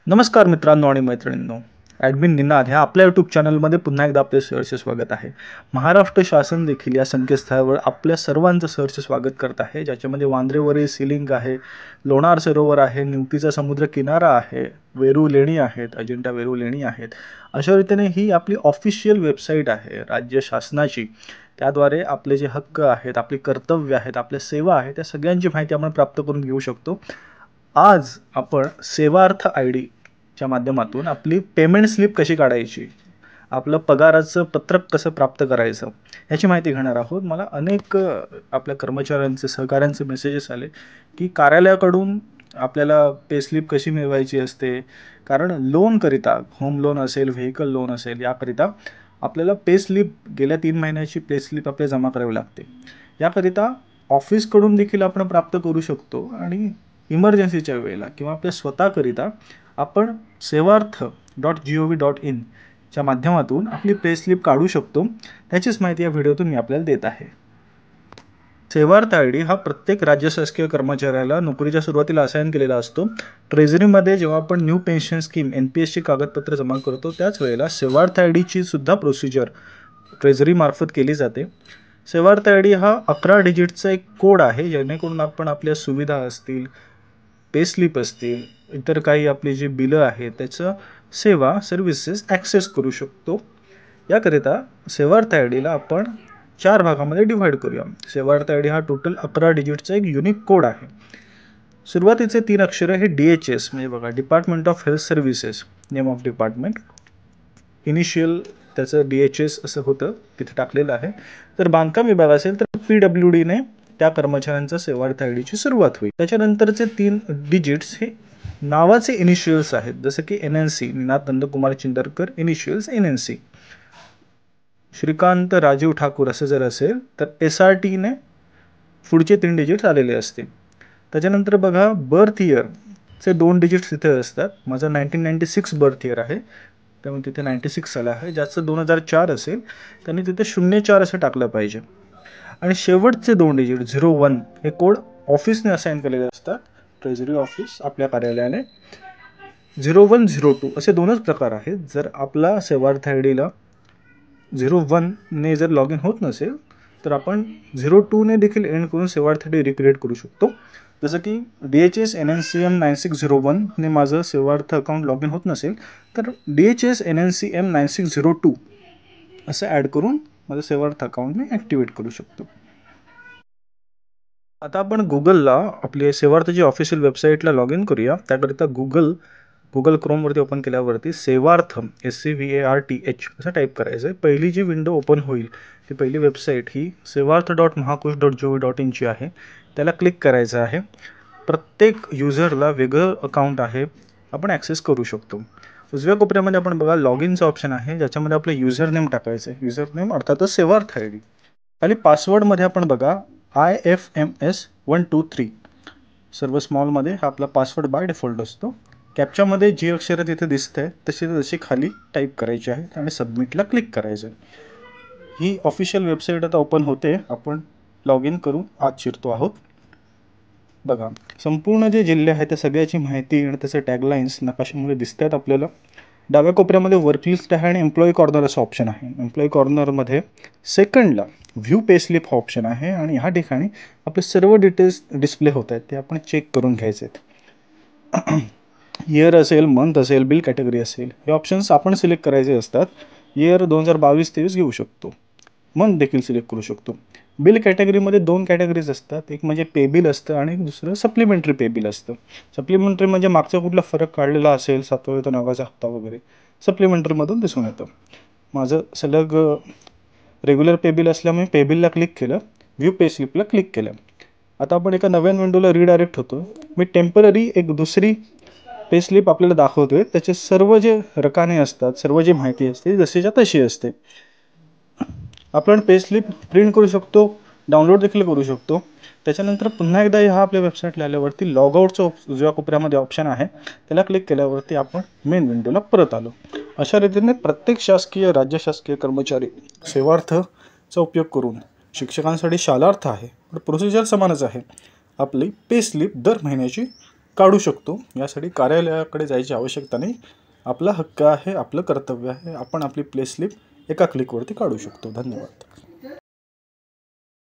नमस्कार मित्रांनो आणि मैत्रिणींनो, ॲडमिन निनाद ह्या आपल्या यूट्यूब चॅनलमध्ये पुन्हा एकदा आपले सहर्ष स्वागत आहे. महाराष्ट्र शासन देखील या संकेतस्थळावर आपल्या सर्वांचं सहर्ष स्वागत करत आहे, ज्याच्यामध्ये वांद्रेवरील सीलिंग आहे, लोणार सरोवर आहे, निवतीचा समुद्र किनारा आहे, वेरूळ लेणी आहेत, अजिंठा वेरूळ लेणी आहेत. अशा रीतीने ही आपली ऑफिशियल वेबसाईट आहे राज्य शासनाची. त्याद्वारे आपले जे हक्क आहेत, आपली कर्तव्य आहेत, आपल्या सेवा आहेत, त्या सगळ्यांची माहिती आपण प्राप्त करून घेऊ शकतो. आज आपण सेवार्थ ID च्या माध्यमातून आपली पेमेंट स्लिप कशी काढायची, आपलं पगाराचं पत्रक कसं प्राप्त करायचं याची माहिती घेणार आहोत. मला अनेक आपल्या कर्मचाऱ्यांचे सहकाऱ्यांचे मेसेजेस आले की कार्यालयाकडून आपल्याला पे स्लिप कशी मिळवायची असते, कारण लोनकरिता होम लोन असेल, व्हेकल लोन असेल, याकरिता आपल्याला पे स्लिप गेल्या 3 महिन्याची पे स्लिप आपल्याला जमा करावी लागते. याकरिता ऑफिसकडून देखील आपण प्राप्त करू शकतो आणि इमर्जन्सीच्या वेळेला किंवा आपल्या स्वतःकरिता आपण sevarth.gov.in च्या माध्यमातून आपली पे स्लिप काढू शकतो. त्याचीच माहिती या व्हिडिओतून मी आपल्याला देत आहे. सेवार्थ ID हा प्रत्येक राज्य शासकीय कर्मचाऱ्याला नोकरीच्या सुरुवातीला असाइन केलेला असतो. ट्रेझरीमध्ये जेव्हा आपण न्यू पेन्शन स्कीम NPS ची कागदपत्र जमा करतो त्याच वेळेला सेवार्थ ID ची सुद्धा प्रोसिजर ट्रेझरी मार्फत केली जाते. सेवार्थ ID हा 11 डिजिटचा एक कोड आहे, जेणेकरून आपण आपल्या सुविधा असतील, पे स्लिप असतील, इतर काही आपली जी बिलं आहेत त्याचं सेवा सर्व्हिसेस ॲक्सेस करू शकतो. याकरिता सेवार्थ IDला आपण 4 भागामध्ये डिव्हाइड करूया. सेवार्थ ID हा टोटल 11 डिजिटचा एक युनिक कोड आहे. सुरुवातीचे 3 अक्षर हे DHS म्हणजे बघा, department of health services, name of department. Initial त्याचं DHS असं होतं, तिथे टाकलेलं आहे. जर बांधकाम विभाग असेल तर PWD ने त्या कर्मचाऱ्यांचा सेवार्थ IDची सुरुवात होईल. त्याच्यानंतरचे 3 डिजिट्स हे नावाचे इनिशियल्स आहेत, जसं की NNC Ninad Nandkumar Chindarkar, initials NNC. Shrikant Rajiv Thakur असं जर असेल तर SRT ने पुढचे 3 डिजिट्स आलेले असतील. त्याच्यानंतर बघा, बर्थ इयरचे 2 डिजिट्स तिथे असतात. माझं 1996 बर्थ इयर आहे, त्यामुळे तिथे 96 आलं आहे. ज्याचं 2004 असेल त्यांनी तिथे 04 असं टाकलं पाहिजे. आणि शेवटचे 2 डिजिट 01 हे कोड ऑफिसने असाइन केलेले असतात, ट्रेझरी ऑफिस आपल्या कार्यालयाने. 0102 असे 2च प्रकार आहेत. जर आपला सेवार्थ IDला 01 ने जर लॉग इन होत नसेल तर आपण 02 ने देखील एंड करून सेवार्थ ID रिक्रिएट करू शकतो. जसं की DHS NNCM 9601 ने माझं सेवार्थ अकाउंट लॉग इन होत नसेल तर DHS NNCM 9602 असं ॲड करून माझं सेवार्थ अकाउंट मी ॲक्टिवेट करू शकतो. आता आपण गुगलला आपली सेवार्थची ऑफिशियल वेबसाईटला लॉग इन करूया. त्याकरिता गुगल क्रोमवरती ओपन केल्यावरती सेवार्थ SEVARTH असं टाईप करायचं आहे. पहिली जी विंडो ओपन होईल ती पहिली वेबसाईट ही sevarth.mahakosh.gov.in ची आहे. त्याला क्लिक करायचं आहे. प्रत्येक युजरला वेगळं अकाउंट आहे, आपण ॲक्सेस करू शकतो. उजव्या कोपऱ्यामध्ये आपण बघा लॉग इनचं ऑप्शन आहे, ज्याच्यामध्ये आपलं युजर नेम टाकायचं आहे. युजर नेम अर्थातच सेवार्थ ID. खाली पासवर्डमध्ये आपण बघा IFMS123 सर्व स्मॉलमध्ये हा आपला पासवर्ड बाय डिफॉल्ट असतो. कॅप्चामध्ये जी अक्षरं तिथे दिसत आहे तशी खाली टाईप करायची आहेत आणि सबमिटला क्लिक करायचं. ही ऑफिशियल वेबसाईट आता ओपन होते. आपण लॉग इन करून आत शिरतो आहोत. बघा, संपूर्ण जे जिल्हे आहेत त्या सगळ्याची माहिती आणि त्याचे टॅगलाईन्स नकाशामध्ये दिसत आहेत आपल्याला. डाव्या कोपऱ्यामध्ये वर्क लिस्ट आहे आणि एम्प्लॉई कॉर्नर असं ऑप्शन आहे. एम्प्लॉई कॉर्नरमध्ये सेकंडला व्ह्यू पे स्लिप हा ऑप्शन आहे आणि ह्या ठिकाणी आपले सर्व डिटेल्स डिस्प्ले होत आहेत, ते आपण चेक करून घ्यायचे आहेत. इयर असेल, मंथ असेल, बिल कॅटेगरी असेल, हे ऑप्शन्स आपण सिलेक्ट करायचे असतात. इयर 2022-23 घेऊ शकतो, मंथ देखील सिलेक्ट करू शकतो. बिल कॅटेगरीमध्ये 2 कॅटेगरीज असतात, एक म्हणजे पे बिल असतं आणि दुसरं सप्लिमेंटरी पे बिल असतं. सप्लिमेंटरी म्हणजे मागचा कुठला फरक काढलेला असेल, 7व्या वेतन आयोगाचा हप्ता वगैरे, सप्लिमेंटरीमधून दिसून येतं. माझं सलग रेग्युलर पे बिल असल्यामुळे पे बिलला क्लिक केलं, व्ह्यू पे स्लिपला क्लिक केलं. आता आपण एका नव्यान विंडोला रिडायरेक्ट होतो. मी टेम्पररी एक दुसरी पे स्लिप आपल्याला दाखवतोय. त्याचे सर्व जे रकाने असतात, सर्व जी माहिती असते जशीच्या तशी असते. आपण पे स्लिप प्रिंट करू शकतो, डाउनलोड देखील करू शकतो. त्याच्यानंतर पुन्हा एकदा ह्या आपल्या वेबसाईटला आल्यावरती लॉगआउटचं उजव्या कोपऱ्यामध्ये ऑप्शन आहे, त्याला क्लिक केल्यावरती आपण मेन विंडोला परत आलो. अशा रीतीने प्रत्येक शासकीय राज्य शासकीय कर्मचारी सेवार्थचा उपयोग करून, शिक्षकांसाठी शालार्थ आहे, प्रोसिजर समानच आहे, आपली पे स्लिप दर महिन्याची काढू शकतो. यासाठी कार्यालयाकडे जायची आवश्यकता नाही. आपला हक्क आहे, आपलं कर्तव्य आहे. आपण आपली प्ले स्लिप एका क्लिकवरती काढू शकतो. धन्यवाद.